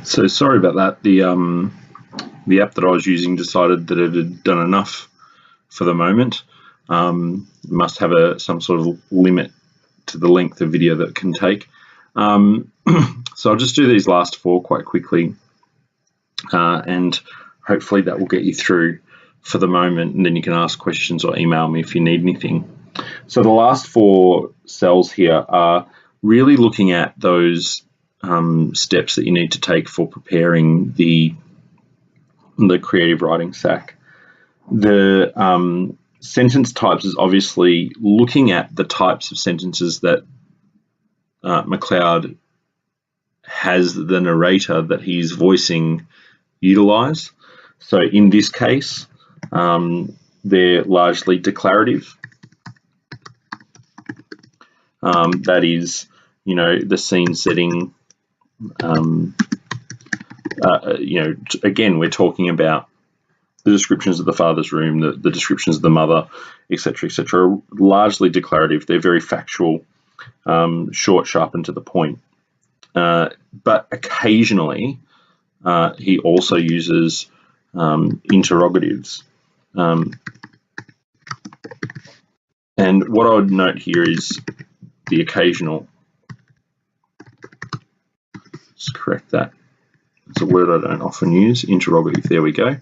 So sorry about that. The app that I was using decided that it had done enough for the moment. Must have some sort of limit to the length of video that it can take. So I'll just do these last four quite quickly, and hopefully that will get you through for the moment, and then you can ask questions or email me if you need anything. So the last four cells here are really looking at those steps that you need to take for preparing the creative writing sack. The sentence types is obviously looking at the types of sentences that McLeod has the narrator that he's voicing utilize. So in this case, they're largely declarative. That is, the scene setting. Again, we're talking about the descriptions of the father's room, the descriptions of the mother, etc., etc. Largely declarative. They're very factual, short, sharp, and to the point. But occasionally, he also uses interrogatives. And what I would note here is the occasional. Let's correct that. It's a word I don't often use. Interrogative. There we go.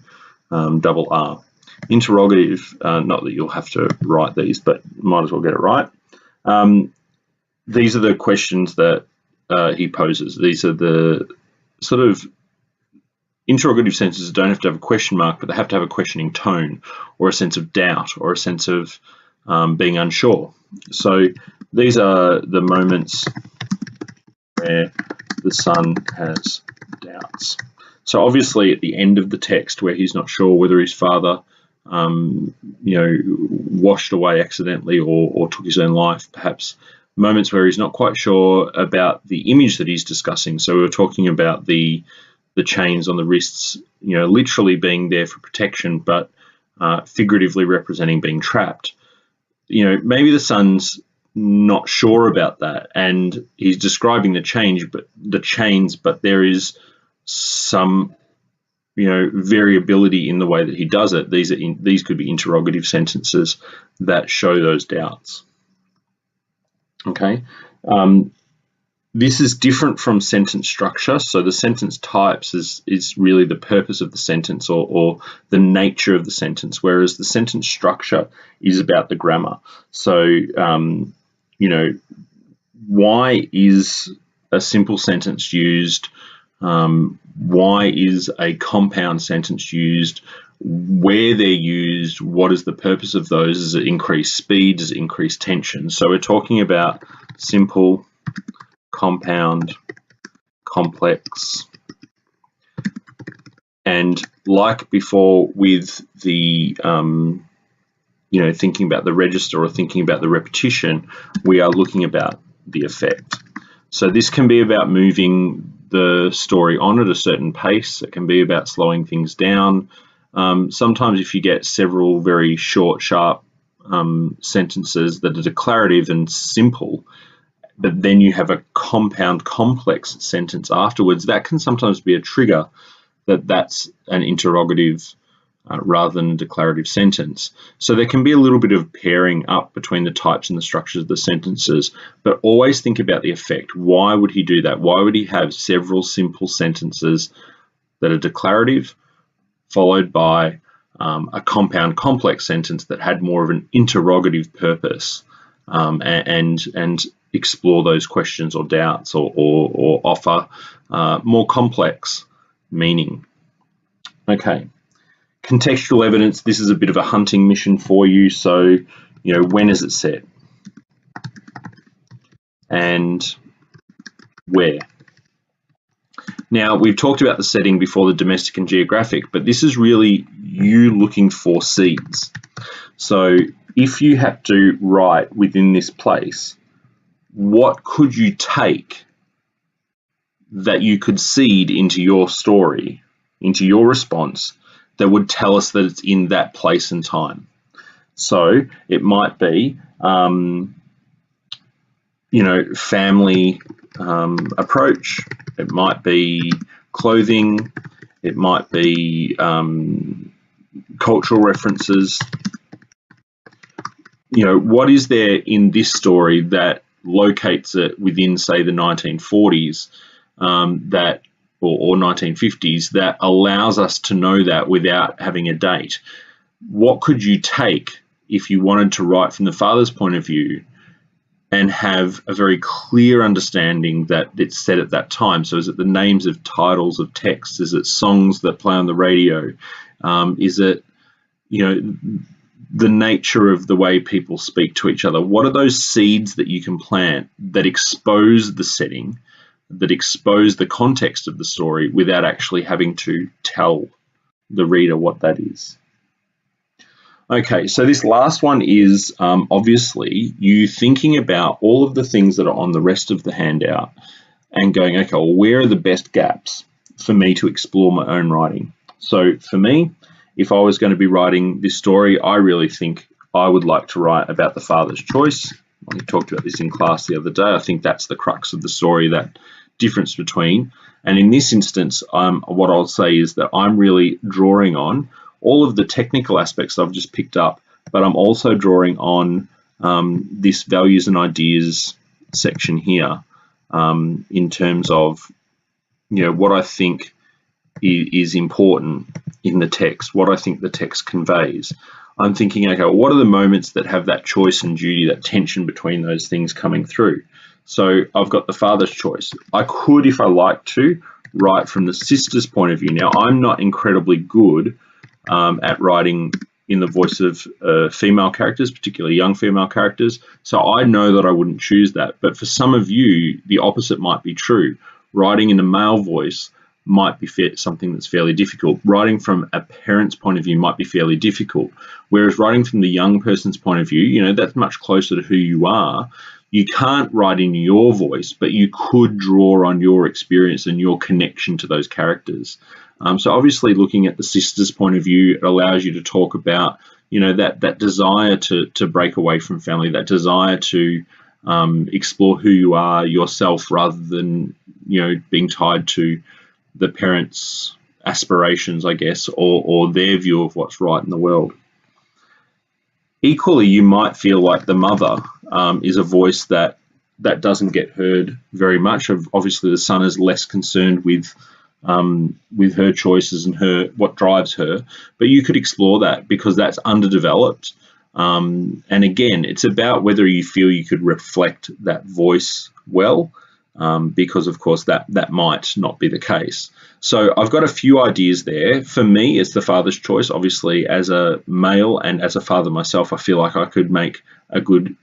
Double R. Interrogative. Not that you'll have to write these, but might as well get it right. These are the questions that he poses. These are the sort of interrogative sentences don't have to have a question mark, but they have to have a questioning tone or a sense of doubt or a sense of being unsure. So these are the moments where the son has doubts. So obviously at the end of the text where he's not sure whether his father washed away accidentally or took his own life, perhaps moments where he's not quite sure about the image that he's discussing. So we were talking about the chains on the wrists, literally being there for protection, but figuratively representing being trapped. Maybe the son's not sure about that, and he's describing the chains, but there is some, variability in the way that he does it. These could be interrogative sentences that show those doubts. Okay. This is different from sentence structure. So the sentence types is really the purpose of the sentence or the nature of the sentence, whereas the sentence structure is about the grammar. So, why is a simple sentence used? Why is a compound sentence used? Where they're used? What is the purpose of those? Does it increase speed? Does it increase tension? So we're talking about simple, compound, complex, and like before with the thinking about the register or thinking about the repetition, we are looking about the effect. So this can be about moving the story on at a certain pace. It can be about slowing things down. Sometimes if you get several very short, sharp sentences that are declarative and simple, but then you have a compound, complex sentence afterwards, that can sometimes be a trigger that's an interrogative rather than a declarative sentence. So there can be a little bit of pairing up between the types and the structures of the sentences, but always think about the effect. Why would he do that? Why would he have several simple sentences that are declarative followed by a compound, complex sentence that had more of an interrogative purpose and explore those questions or doubts or offer more complex meaning? Okay. Contextual evidence, this is a bit of a hunting mission for you. So, when is it set? And where? Now, we've talked about the setting before, the domestic and geographic, but this is really you looking for seeds. So if you had to write within this place, what could you take that you could seed into your story, into your response, that would tell us that it's in that place and time? So it might be, family approach. It might be clothing, it might be cultural references. You know, what is there in this story that locates it within, say, the 1940s or 1950s that allows us to know that without having a date? What could you take if you wanted to write from the father's point of view and have a very clear understanding that it's set at that time? So is it the names of titles of texts? Is it songs that play on the radio? Is it, you know, the nature of the way people speak to each other? What are those seeds that you can plant that expose the setting, that expose the context of the story without actually having to tell the reader what that is? Okay, so this last one is obviously you thinking about all of the things that are on the rest of the handout and going, okay, well, where are the best gaps for me to explore my own writing? So for me, if I was going to be writing this story, I really think I would like to write about the father's choice. We talked about this in class the other day. I think that's the crux of the story, that difference between. And in this instance, what I'll say is that I'm really drawing on all of the technical aspects I've just picked up, but I'm also drawing on this values and ideas section here in terms of, you know, what I think is important in the text, what I think the text conveys. I'm thinking, okay, what are the moments that have that choice and duty, that tension between those things coming through? So I've got the father's choice. I could, if I like to, write from the sister's point of view. Now, I'm not incredibly good at writing in the voice of female characters, particularly young female characters, so I know that I wouldn't choose that. But for some of you, the opposite might be true. Writing in a male voice might be something that's fairly difficult. Writing from a parent's point of view might be fairly difficult, whereas writing from the young person's point of view, you know, that's much closer to who you are. You can't write in your voice, but you could draw on your experience and your connection to those characters. So obviously looking at the sister's point of view, it allows you to talk about, you know, that desire to break away from family, that desire to explore who you are yourself rather than, you know, being tied to the parents' aspirations, I guess, or their view of what's right in the world. Equally, you might feel like the mother is a voice that doesn't get heard very much. Obviously, the son is less concerned with her choices and what drives her, but you could explore that because that's underdeveloped. And again, it's about whether you feel you could reflect that voice well, because of course that might not be the case. So I've got a few ideas there. For me, it's the father's choice. Obviously, as a male and as a father myself, I feel like I could make a good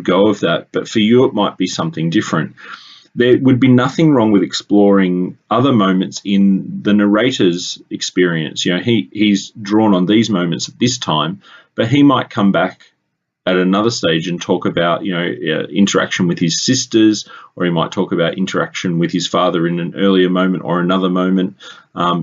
go of that. But for you, it might be something different. There would be nothing wrong with exploring other moments in the narrator's experience. You know, he's drawn on these moments at this time, but he might come back at another stage and talk about, you know, interaction with his sisters, or he might talk about interaction with his father in an earlier moment or another moment.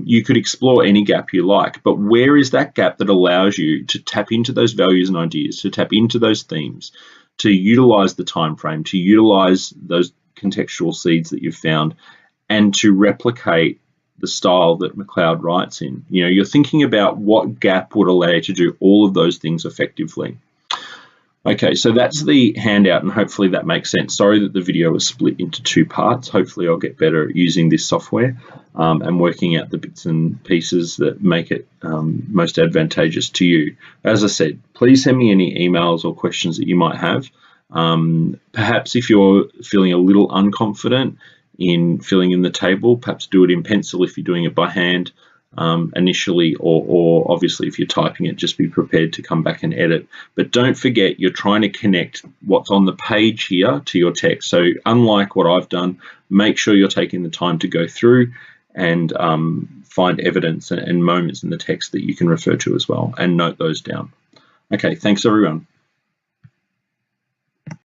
You could explore any gap you like, but where is that gap that allows you to tap into those values and ideas, to tap into those themes, to utilize the time frame, to utilize those contextual seeds that you've found, and to replicate the style that MacLeod writes in? You know, you're thinking about what gap would allow you to do all of those things effectively. Okay, so that's the handout, and hopefully that makes sense. Sorry that the video was split into two parts. Hopefully I'll get better at using this software and working out the bits and pieces that make it most advantageous to you. As I said, please send me any emails or questions that you might have. Perhaps if you're feeling a little unconfident in filling in the table, perhaps do it in pencil if you're doing it by hand initially, or obviously if you're typing it, just be prepared to come back and edit. But don't forget, you're trying to connect what's on the page here to your text. So unlike what I've done, make sure you're taking the time to go through and find evidence and moments in the text that you can refer to as well, and note those down. Okay, thanks everyone.